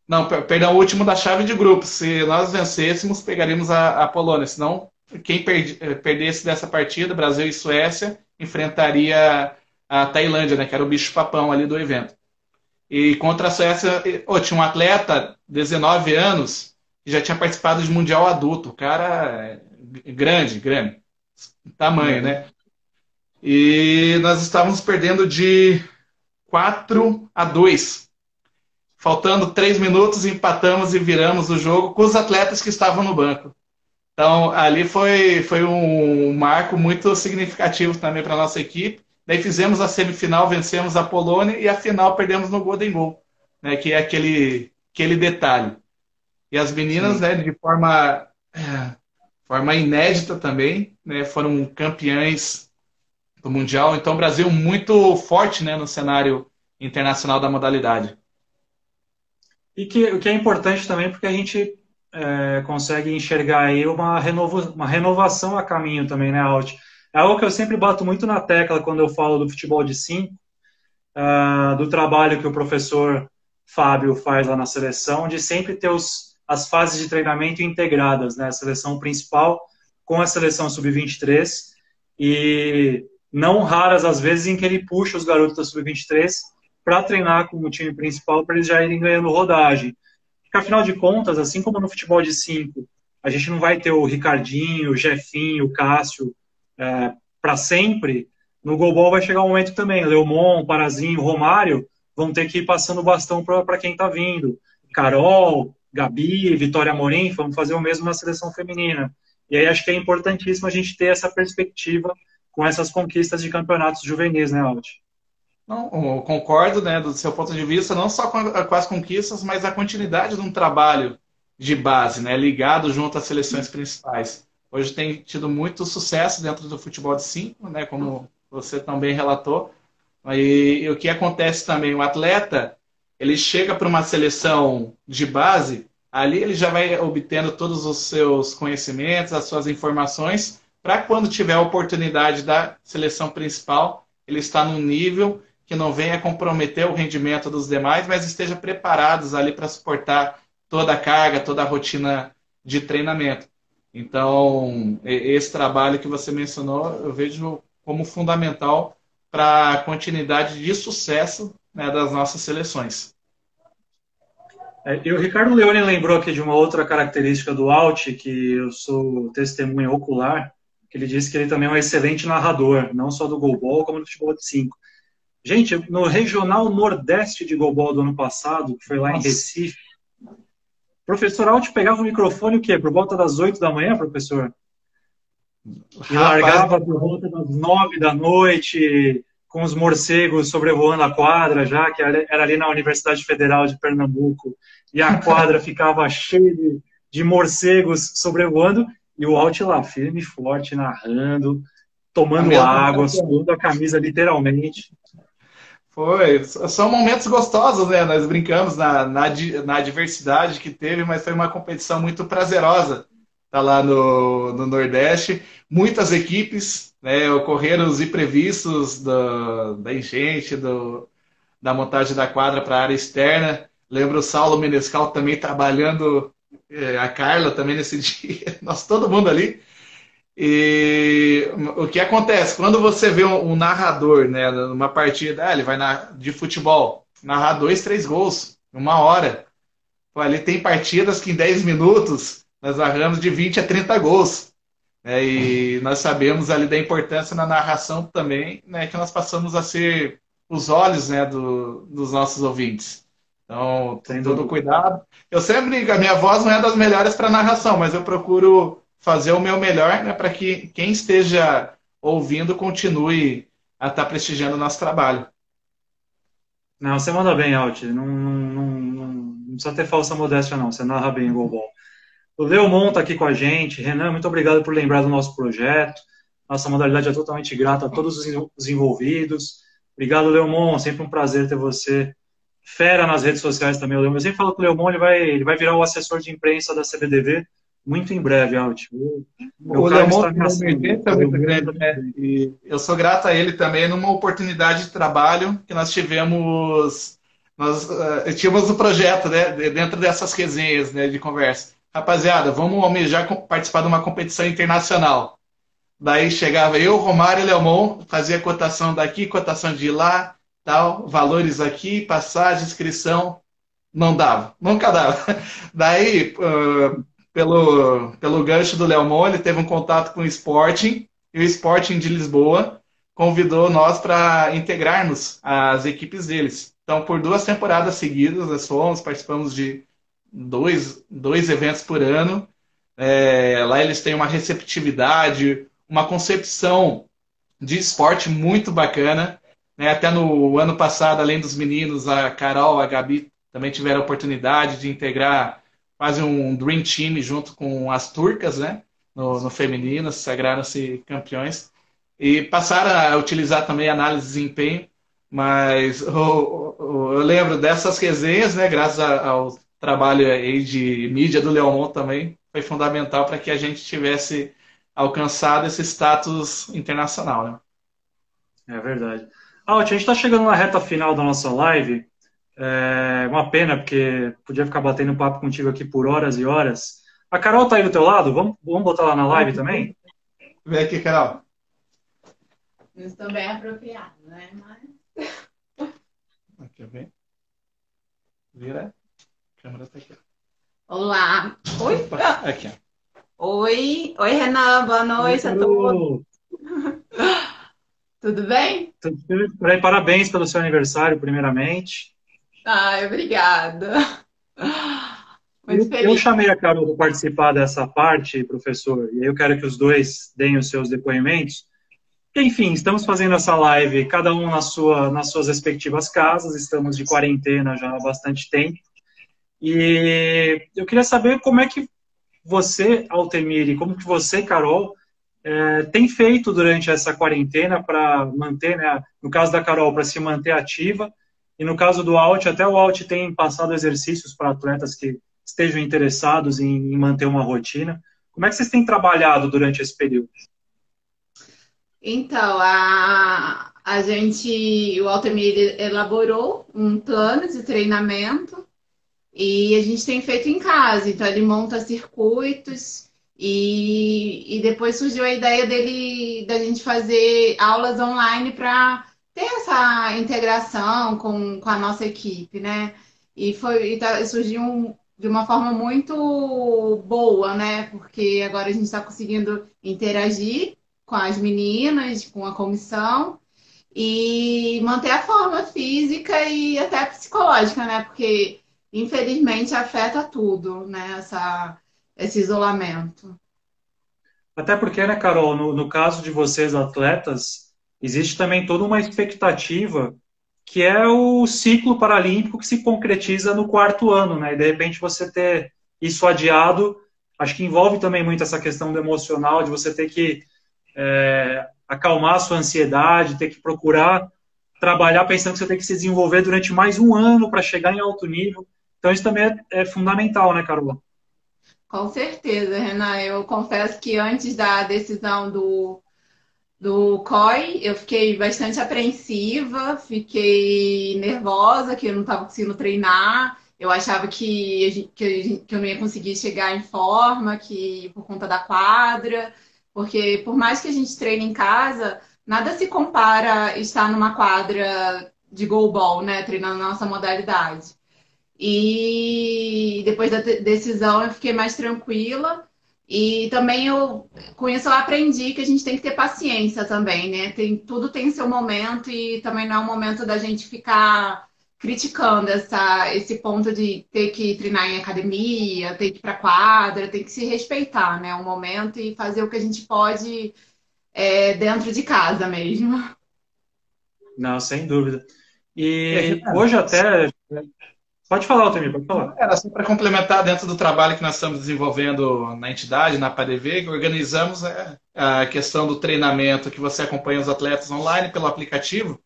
Não, perdão, o último da chave de grupos. Se nós vencêssemos, pegaríamos a Polônia. Senão, quem perdesse dessa partida, Brasil e Suécia, enfrentaria a Tailândia, né, que era o bicho-papão ali do evento. E contra a Suécia, tinha um atleta, 19 anos, que já tinha participado de Mundial Adulto. O cara grande, tamanho, né? E nós estávamos perdendo de 4-2. Faltando 3 minutos, empatamos e viramos o jogo com os atletas que estavam no banco. Então, ali foi um marco muito significativo também para a nossa equipe. Daí fizemos a semifinal, vencemos a Polônia e a final perdemos no Golden Goal, né, que é aquele detalhe. E as meninas, né, de forma forma inédita também, né? Foram campeões do Mundial. Então, o Brasil muito forte, né, no cenário internacional da modalidade. E o que é importante também, porque a gente consegue enxergar aí uma renovação a caminho também, né, Alt? É algo que eu sempre bato muito na tecla quando eu falo do futebol de 5, do trabalho que o professor Fábio faz lá na seleção, de sempre ter as fases de treinamento integradas, né? A seleção principal com a seleção sub-23, e não raras as vezes em que ele puxa os garotos da sub-23 para treinar com o time principal, para eles já irem ganhando rodagem. Porque, afinal de contas, assim como no futebol de 5, a gente não vai ter o Ricardinho, o Jefinho, o Cássio para sempre. No goalball vai chegar um momento também, Leomon, Parazinho, Romário vão ter que ir passando o bastão para quem está vindo. Carol, Gabi, Vitória Amorim, vamos fazer o mesmo na seleção feminina. E aí acho que é importantíssimo a gente ter essa perspectiva com essas conquistas de campeonatos juvenis, né, Alt? Não, eu concordo, né, do seu ponto de vista, não só com as conquistas, mas a continuidade de um trabalho de base, né, ligado junto às seleções principais. Hoje tem tido muito sucesso dentro do futebol de 5, né, como você também relatou. E o que acontece também, o atleta, ele chega para uma seleção de base, ali ele já vai obtendo todos os seus conhecimentos, as suas informações, para quando tiver a oportunidade da seleção principal, ele está num nível que não venha comprometer o rendimento dos demais, mas esteja preparados ali para suportar toda a carga, toda a rotina de treinamento. Então, esse trabalho que você mencionou, eu vejo como fundamental para a continuidade de sucesso, né, das nossas seleções. E o Ricardo Leone lembrou aqui de uma outra característica do Alt, que eu sou testemunha ocular, que ele disse que ele também é um excelente narrador, não só do goalball, como do futebol de 5. Gente, no Regional Nordeste de goalball do ano passado, que foi lá em Recife, o professor Alt pegava o microfone o quê? Por volta das 8 da manhã, professor? E largava por volta das 9 da noite, com os morcegos sobrevoando a quadra já, que era ali na Universidade Federal de Pernambuco, e a quadra ficava cheia de morcegos sobrevoando, e o Alt lá, firme e forte, narrando, tomando água, suando a camisa literalmente. Foi, são momentos gostosos, né? Nós brincamos na adversidade que teve, mas foi uma competição muito prazerosa. Tá lá no Nordeste, muitas equipes, né? Ocorreram os imprevistos da enchente, da montagem da quadra para a área externa. Lembro o Saulo Menescal também trabalhando, a Carla também nesse dia, nós todo mundo ali. E o que acontece? Quando você vê um narrador, né, numa partida, ele vai de futebol, narrar 2, 3 gols, em 1 hora. Pô, ali tem partidas que em 10 minutos nós narramos de 20 a 30 gols. Né, e nós sabemos ali da importância na narração também, né, que nós passamos a ser os olhos, né, dos nossos ouvintes. Então, tem todo cuidado. Eu sempre digo, a minha voz não é das melhores para narração, mas eu procuro fazer o meu melhor, né, para que quem esteja ouvindo continue a estar prestigiando o nosso trabalho. Não, você manda bem, Alt. Não precisa ter falsa modéstia, não. Você narra bem o goalball. O Leomon está aqui com a gente. Renan, muito obrigado por lembrar do nosso projeto. Nossa modalidade é totalmente grata a todos os envolvidos. Obrigado, Leomon. Sempre um prazer ter você. Fera nas redes sociais também. Eu sempre falo que o Leomon ele vai virar o assessor de imprensa da CBDV muito em breve, Alt. O Leomon tem uma emergência muito grande, né? E eu sou grato a ele também numa oportunidade de trabalho que nós tivemos. Nós tínhamos um projeto, né, dentro dessas resenhas, né, de conversa. Rapaziada, vamos almejar participar de uma competição internacional. Daí chegava eu, Romário e Leomon, fazia cotação daqui, cotação de lá, tal, valores aqui, passagem, inscrição. Não dava, nunca dava. Daí, pelo gancho do Leomon, ele teve um contato com o Sporting, e o Sporting de Lisboa convidou nós para integrarmos as equipes deles. Então, por 2 temporadas seguidas, nós participamos de dois eventos por ano. Lá eles têm uma receptividade, uma concepção de esporte muito bacana. Né? Até no ano passado, além dos meninos, a Carol, a Gabi também tiveram a oportunidade de integrar quase um Dream Team junto com as turcas, né? no feminino, sagraram-se campeões e passaram a utilizar também análise de desempenho, mas eu lembro dessas resenhas, né, graças ao trabalho aí de mídia do Leomont também, foi fundamental para que a gente tivesse alcançado esse status internacional, né? É verdade. Alt, a gente está chegando na reta final da nossa live. É uma pena, porque podia ficar batendo papo contigo aqui por horas e horas. A Carol tá aí do teu lado? Vamos botar lá na live também? Vem aqui, Carol. Isso também é apropriado, né? Mas... Aqui, vem. Vira. A câmera tá aqui. Olá. Oi. Aqui, ó. Oi, Renan, boa noite a todos. Tudo bem? Tudo bem? Parabéns pelo seu aniversário, primeiramente. Ai, obrigada. Muito feliz. Eu chamei a Carol para participar dessa parte, professor, e eu quero que os dois deem os seus depoimentos. Enfim, estamos fazendo essa live, cada um nas suas respectivas casas, estamos de quarentena já há bastante tempo. E eu queria saber como é que você, Altemir, como que você, Carol, tem feito durante essa quarentena para manter, né, no caso da Carol, para se manter ativa, e no caso do Alt, até o Alt tem passado exercícios para atletas que estejam interessados em manter uma rotina. Como é que vocês têm trabalhado durante esse período? Então, o Altemir elaborou um plano de treinamento e a gente tem feito em casa. Então, ele monta circuitos e depois surgiu a ideia da gente fazer aulas online para ter essa integração com a nossa equipe, né? Surgiu de uma forma muito boa, né? Porque agora a gente está conseguindo interagir com as meninas, com a comissão e manter a forma física e até psicológica, né? Porque infelizmente afeta tudo, né? Esse isolamento. Até porque, né, Carol, no caso de vocês, atletas, existe também toda uma expectativa que é o ciclo paralímpico que se concretiza no quarto ano, né? E de repente você ter isso adiado, acho que envolve também muito essa questão do emocional, de você ter que acalmar a sua ansiedade, ter que procurar trabalhar pensando que você tem que se desenvolver durante mais um ano para chegar em alto nível. Então isso também é fundamental, né, Carol? Com certeza, Renan. Eu confesso que antes da decisão do COI, eu fiquei bastante apreensiva, fiquei nervosa, que eu não estava conseguindo treinar. Eu achava que eu não ia conseguir chegar em forma, que por conta da quadra, porque por mais que a gente treine em casa, nada se compara a estar numa quadra de goalball, né? Treinando a nossa modalidade. E depois da decisão eu fiquei mais tranquila. E também com isso eu aprendi que a gente tem que ter paciência também, né? Tudo tem seu momento e também não é o momento da gente ficar criticando esse ponto de ter que treinar em academia, ter que ir para quadra, tem que se respeitar, né? O momento e fazer o que a gente pode dentro de casa mesmo. Não, sem dúvida. E hoje até... Pode falar, Altemir, pode falar. Era só para complementar dentro do trabalho que nós estamos desenvolvendo na entidade, na PADV, que organizamos a questão do treinamento, que você acompanha os atletas online pelo aplicativo.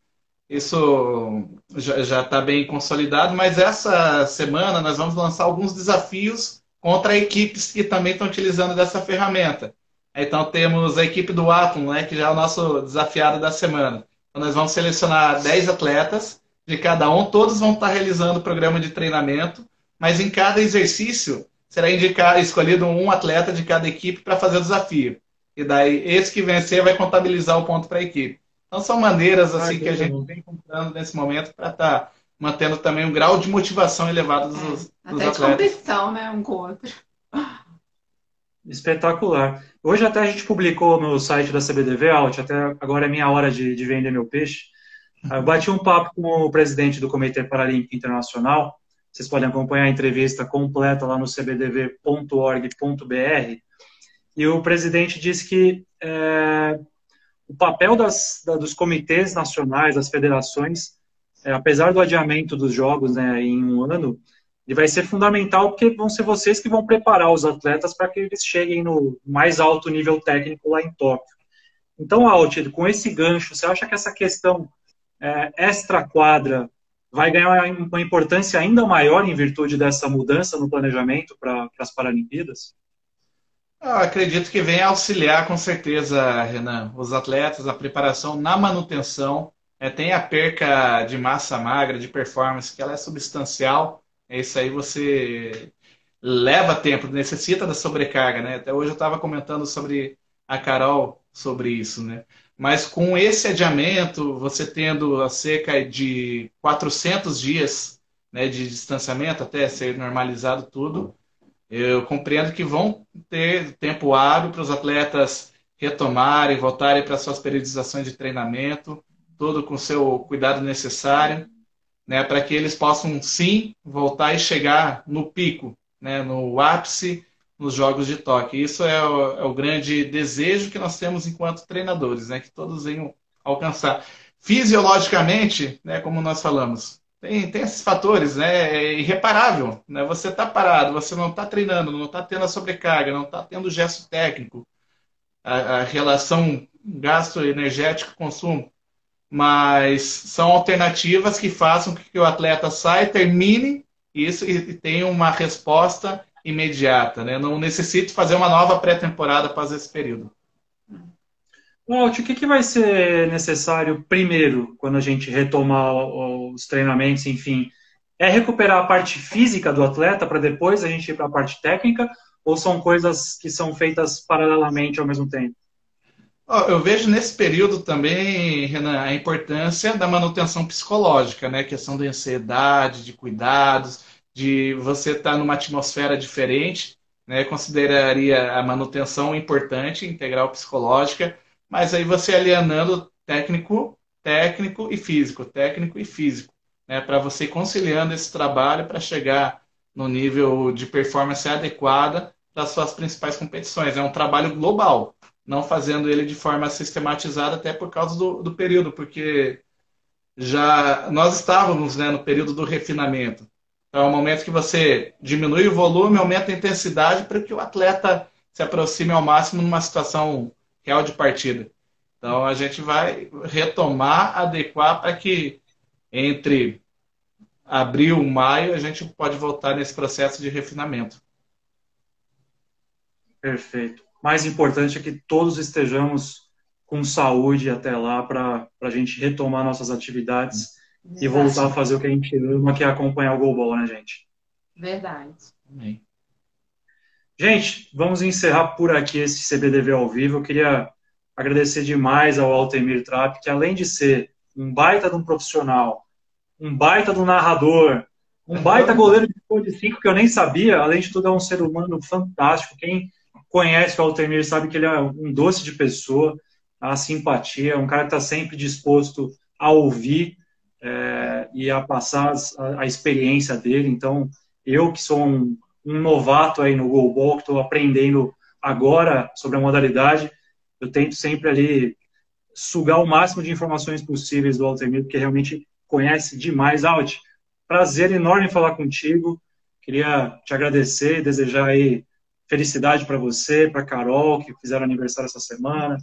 Isso já está bem consolidado, mas essa semana nós vamos lançar alguns desafios contra equipes que também estão utilizando dessa ferramenta. Então temos a equipe do Atom, né, que já é o nosso desafiado da semana. Então nós vamos selecionar 10 atletas de cada um, todos vão estar realizando o programa de treinamento, mas em cada exercício será escolhido um atleta de cada equipe para fazer o desafio. E daí, esse que vencer vai contabilizar o ponto para a equipe. Então, são maneiras assim que a gente vem encontrando nesse momento para estar mantendo também um grau de motivação elevado dos atletas. Até de competição, né, um com o outro. Espetacular. Hoje até a gente publicou no site da CBDV, Alt, até agora é minha hora de vender meu peixe. Eu bati um papo com o presidente do Comitê Paralímpico Internacional. Vocês podem acompanhar a entrevista completa lá no cbdv.org.br. E o presidente disse que o papel dos comitês nacionais, das federações, apesar do adiamento dos jogos, né, em um ano, ele vai ser fundamental porque vão ser vocês que vão preparar os atletas para que eles cheguem no mais alto nível técnico lá em Tóquio. Então, Altido, com esse gancho, você acha que essa questão extra-quadra vai ganhar uma importância ainda maior em virtude dessa mudança no planejamento para as Paralimpíadas? Eu acredito que vem auxiliar com certeza, Renan, os atletas, a preparação na manutenção. Tem a perca de massa magra, de performance, que ela é substancial. Isso aí você leva tempo, necessita da sobrecarga, né? Até hoje eu estava comentando sobre a Carol, sobre isso, né? Mas com esse adiamento, você tendo a cerca de 400 dias, né, de distanciamento até ser normalizado tudo, eu compreendo que vão ter tempo hábil para os atletas retomarem, voltarem para suas periodizações de treinamento, tudo com o seu cuidado necessário, né, para que eles possam, sim, voltar e chegar no pico, né, no ápice, nos Jogos de Tóquio. Isso é o grande desejo que nós temos enquanto treinadores, né, que todos venham alcançar. Fisiologicamente, né, como nós falamos, tem esses fatores, né? É irreparável, né? Você está parado, você não está treinando, não está tendo a sobrecarga, não está tendo gesto técnico, a relação gasto energético-consumo. Mas são alternativas que façam com que o atleta saia, termine isso e tenha uma resposta imediata, né? Não necessite fazer uma nova pré-temporada após esse período. Walt, o que vai ser necessário primeiro, quando a gente retomar os treinamentos, enfim? É recuperar a parte física do atleta para depois a gente ir para a parte técnica? Ou são coisas que são feitas paralelamente ao mesmo tempo? Eu vejo nesse período também, Renan, a importância da manutenção psicológica, né? A questão da ansiedade, de cuidados, de você estar numa atmosfera diferente, né? Consideraria a manutenção importante, integral psicológica, mas aí você alienando técnico e físico, né? Para você ir conciliando esse trabalho para chegar no nível de performance adequada das suas principais competições. É um trabalho global, não fazendo ele de forma sistematizada, até por causa do período, porque já nós estávamos, né, no período do refinamento. Então, é o momento que você diminui o volume, aumenta a intensidade para que o atleta se aproxime ao máximo numa situação real de partida. Então, a gente vai retomar, adequar para que entre abril e maio a gente pode voltar nesse processo de refinamento. Perfeito. Mais importante é que todos estejamos com saúde até lá para a gente retomar nossas atividades e voltar a fazer o que a gente ama, que é acompanhar o goalball, né, gente? Verdade. Amém. Gente, vamos encerrar por aqui esse CBDV ao vivo. Eu queria agradecer demais ao Altemir Trapp, que além de ser um baita de um profissional, um baita de um narrador, um baita goleiro de futebol de 5 que eu nem sabia, além de tudo é um ser humano fantástico. Quem conhece o Altemir sabe que ele é um doce de pessoa, a simpatia, um cara que está sempre disposto a ouvir e a passar a experiência dele. Então, eu que sou um novato aí no goalball, que estou aprendendo agora sobre a modalidade, eu tento sempre ali sugar o máximo de informações possíveis do Altemir, porque realmente conhece demais. Alt, prazer enorme falar contigo. Queria te agradecer e desejar aí felicidade para você, para Carol, que fizeram aniversário essa semana.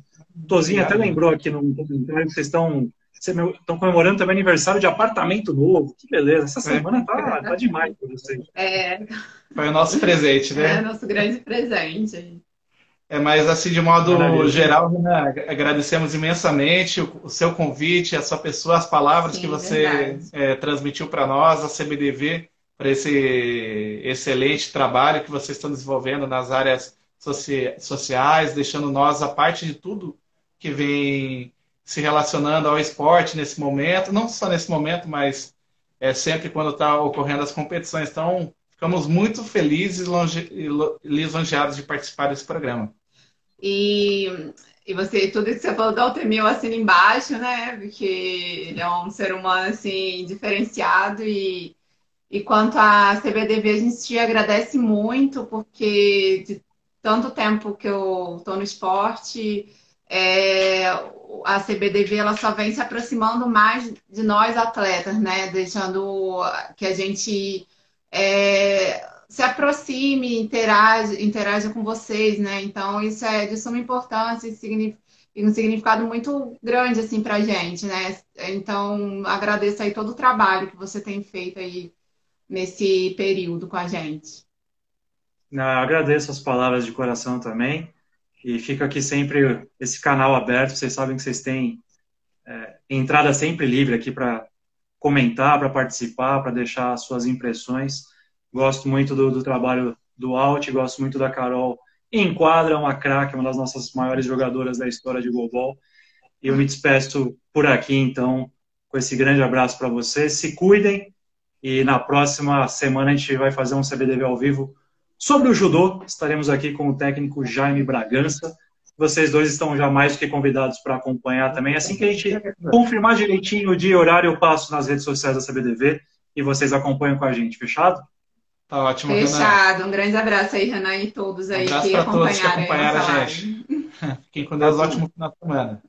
Tozinho até lembrou aqui no comentário que vocês estão comemorando também aniversário de apartamento novo. Que beleza. Essa semana tá demais para vocês. Foi o nosso presente, né? É nosso grande presente. Mas assim, de modo geral, Renan, agradecemos imensamente o seu convite, a sua pessoa, as palavras que você transmitiu para nós, a CBDV, para esse excelente trabalho que vocês estão desenvolvendo nas áreas sociais, deixando nós a parte de tudo que vem se relacionando ao esporte nesse momento, não só nesse momento, mas sempre quando está ocorrendo as competições. Então, ficamos muito felizes e lisonjeados de participar desse programa. E você, tudo que você falou do Altemir, eu assino embaixo, né? Porque ele é um ser humano, assim, diferenciado. E quanto à CBDV, a gente te agradece muito, porque de tanto tempo que eu estou no esporte, a CBDV ela só vem se aproximando mais de nós atletas, né? Deixando que a gente se aproxime, interaja com vocês, né? Então, isso é de suma importância e um significado muito grande, assim, pra gente, né? Então, agradeço aí todo o trabalho que você tem feito aí nesse período com a gente. Agradeço as palavras de coração também. E fica aqui sempre esse canal aberto. Vocês sabem que vocês têm entrada sempre livre aqui para comentar, para participar, para deixar suas impressões. Gosto muito do trabalho do Alt, gosto muito da Carol. Em quadra, uma craque, uma das nossas maiores jogadoras da história de goalball. E eu me despeço por aqui, então, com esse grande abraço para vocês. Se cuidem e na próxima semana a gente vai fazer um CBDV ao vivo sobre o judô. Estaremos aqui com o técnico Jaime Bragança. Vocês dois estão já mais do que convidados para acompanhar também. Assim que a gente confirmar direitinho o dia e horário, eu passo nas redes sociais da CBDV e vocês acompanham com a gente. Fechado? Tá ótimo, Fechado. Renan. Um grande abraço aí, Renan, e todos aí Um abraço que para todos que acompanharam acompanharam a nossa gente. live. Fiquem com Deus. Ótimo final de semana.